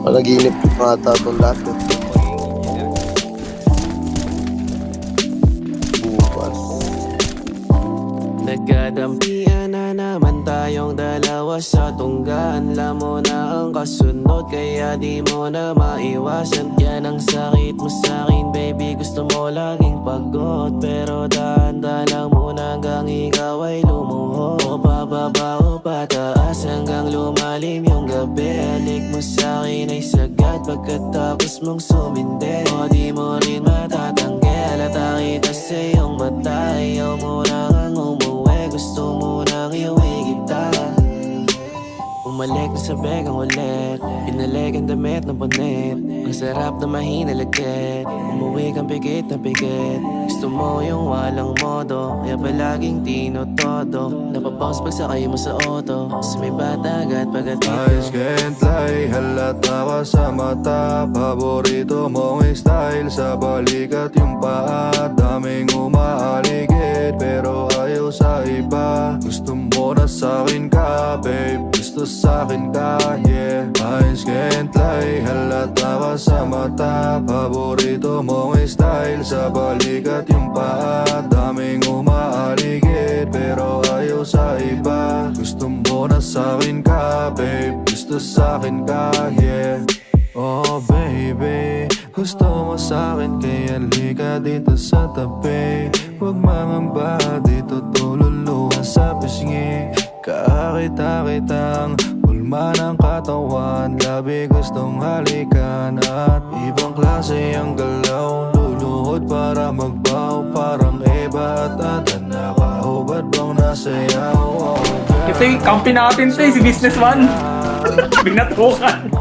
Panaginip pa ata itong lahat. Bukas. Nagkadampian na naman tayong dalawa sa tunggaan. Alam mo na ang kasunod, kaya di mo na maiwasan. Yan ang sakit mo sa'kin, baby, gusto mo laging pagod. Pero dahan-dahan lang muna hanggang ikaw ay lumuhod. O pababa o pataas hanggang lumalim yung gabi. Halik mo sa'kin ay sagad pagkatapos mong sumindi. O di mo rin matatanggi, halata kita sa iyong mata. Ayaw mo na ngang umuwi, gusto mo nang iuwi kita. Umalik na sa begang ulit, pinalik ang damit ng punit. Ang sarap na mahinalagkit, umuwi kang pikit na pikit. Gusto mo yung walang modo, kaya palaging tinotodo. Napapouse pag sakay mo sa auto, sa may batagat pag-atito. Eyes can't lie, halata ka sa mata. Paborito mong style, sa balikat yung paa. Daming umaaligid, pero ayaw sa iba. Gusto mo na sa'kin ka, babe, gusto sa'kin ka, yeah. Eyes can't lie, halata ka sa mata. Paborito mong style, sa balikat yung paa. Daming umaaligid, pero ayaw sa iba. Gusto mo na sa'kin ka, babe, gusto sa'kin ka, yeah. Oh baby, gusto mo sa'kin kaya lika dito sa tabi. Huwag mangamba, dito tululuha sa pisngi. Kakita kitang ulma ng katawan, labi gustong halikan. At ibang klase ang galaw, luluhod para magbaw. Parang Eva at Adan, nakahubad bang nasayaw. Oh, Ito yung kampi natin to, si Businessman. Binatukan.